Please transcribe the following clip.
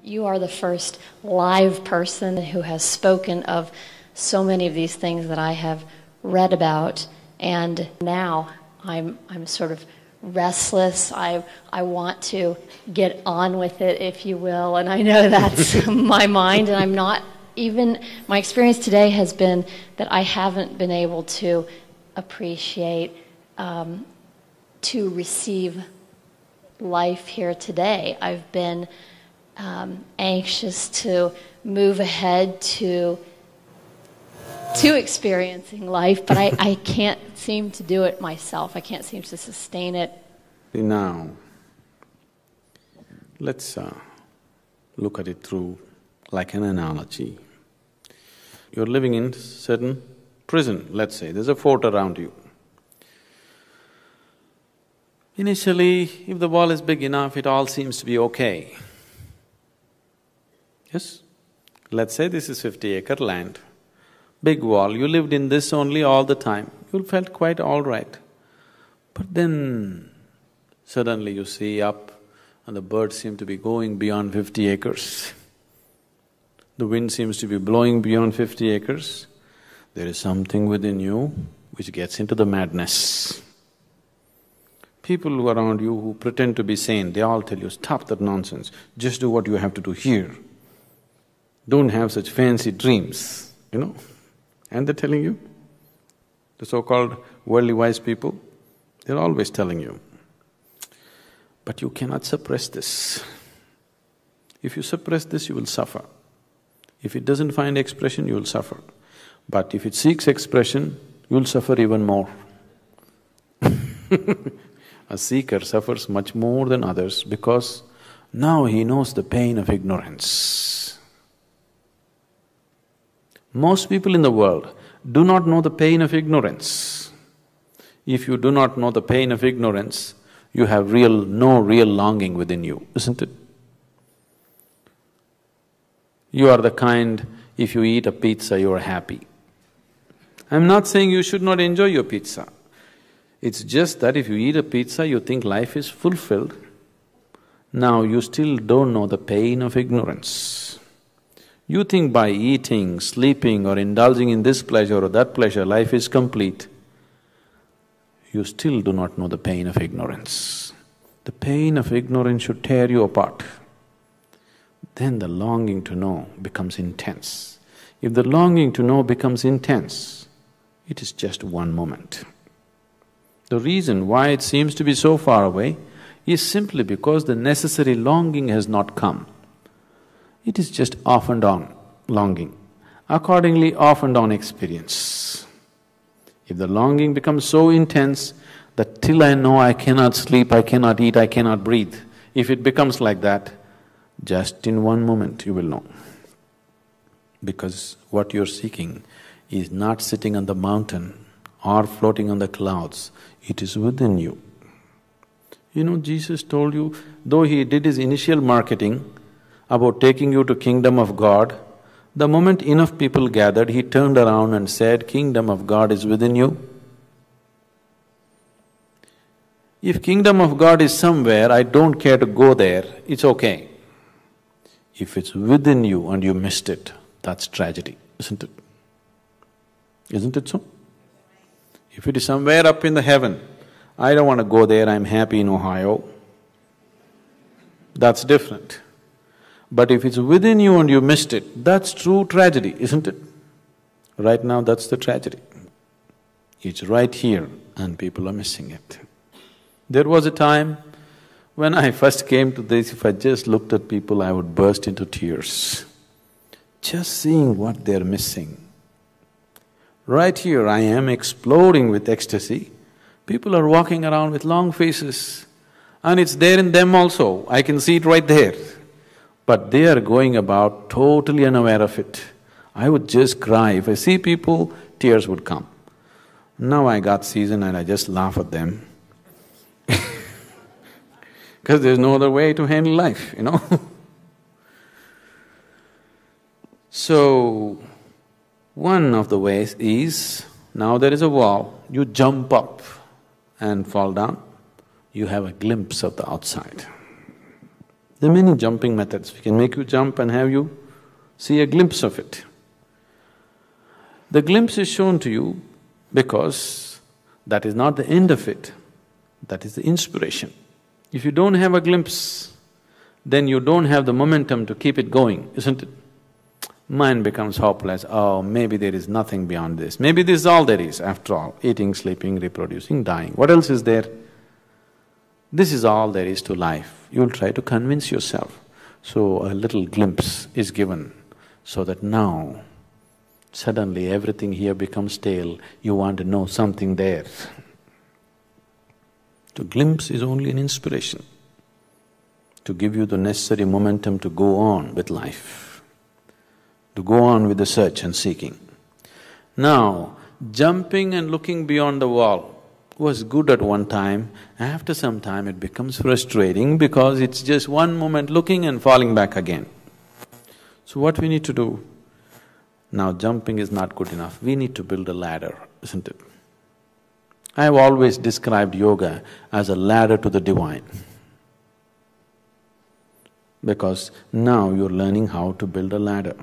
you are the first live person who has spoken of so many of these things that I have read about, and now I'm sort of restless. I want to get on with it, if you will, and I know that's my mind, and I'm not even, my experience today has been that I haven't been able to appreciate, to receive life here today. I've been anxious to move ahead to experiencing life, but I can't seem to do it myself. I can't seem to sustain it. Now, let's look at it through like an analogy. You're living in certain prison, let's say, there's a fort around you. Initially, if the wall is big enough, it all seems to be okay. Yes? Let's say this is 50-acre land, big wall, you lived in this only all the time, you felt quite all right. But then, suddenly you see up and the birds seem to be going beyond 50 acres. The wind seems to be blowing beyond 50 acres. There is something within you which gets into the madness. People around you who pretend to be sane, they all tell you, stop that nonsense, just do what you have to do here. Don't have such fancy dreams, you know. And they're telling you, the so-called worldly wise people, they're always telling you. But you cannot suppress this. If you suppress this, you will suffer. If it doesn't find expression, you will suffer. But if it seeks expression, you will suffer even more. A seeker suffers much more than others because now he knows the pain of ignorance. Most people in the world do not know the pain of ignorance. If you do not know the pain of ignorance, you have no real longing within you, isn't it? You are the kind, if you eat a pizza, you are happy. I'm not saying you should not enjoy your pizza. It's just that if you eat a pizza, you think life is fulfilled. Now you still don't know the pain of ignorance. You think by eating, sleeping or indulging in this pleasure or that pleasure, life is complete. You still do not know the pain of ignorance. The pain of ignorance should tear you apart. Then the longing to know becomes intense. If the longing to know becomes intense, it is just one moment. The reason why it seems to be so far away is simply because the necessary longing has not come. It is just off and on longing, accordingly off and on experience. If the longing becomes so intense that till I know I cannot sleep, I cannot eat, I cannot breathe, if it becomes like that, just in one moment you will know. Because what you're seeking is not sitting on the mountain or floating on the clouds, it is within you. You know, Jesus told you, though he did his initial marketing about taking you to kingdom of God, the moment enough people gathered, he turned around and said, kingdom of God is within you. If kingdom of God is somewhere, I don't care to go there, it's okay. If it's within you and you missed it, that's tragedy, isn't it? Isn't it so? If it is somewhere up in the heaven, I don't want to go there, I'm happy in Ohio, that's different. But if it's within you and you missed it, that's true tragedy, isn't it? Right now, that's the tragedy. It's right here and people are missing it. There was a time when I first came to this, if I just looked at people, I would burst into tears. Just seeing what they're missing. Right here, I am exploding with ecstasy. People are walking around with long faces and it's there in them also, I can see it right there. But they are going about totally unaware of it. I would just cry. If I see people, tears would come. Now I got seasoned and I just laugh at them because there's no other way to handle life, you know. So, one of the ways is, now there is a wall, you jump up and fall down, you have a glimpse of the outside. There are many jumping methods. We can make you jump and have you see a glimpse of it. The glimpse is shown to you because that is not the end of it, that is the inspiration. If you don't have a glimpse, then you don't have the momentum to keep it going, isn't it? Mind becomes hopeless. Oh, maybe there is nothing beyond this. Maybe this is all there is, after all. Eating, sleeping, reproducing, dying. What else is there? This is all there is to life. You'll try to convince yourself. So a little glimpse is given so that now suddenly everything here becomes stale. You want to know something there. The glimpse is only an inspiration to give you the necessary momentum to go on with life, to go on with the search and seeking. Now, jumping and looking beyond the wall was good at one time. After some time it becomes frustrating because it's just one moment looking and falling back again. So what we need to do? Now jumping is not good enough, we need to build a ladder, isn't it? I have always described yoga as a ladder to the divine, because now you're learning how to build a ladder.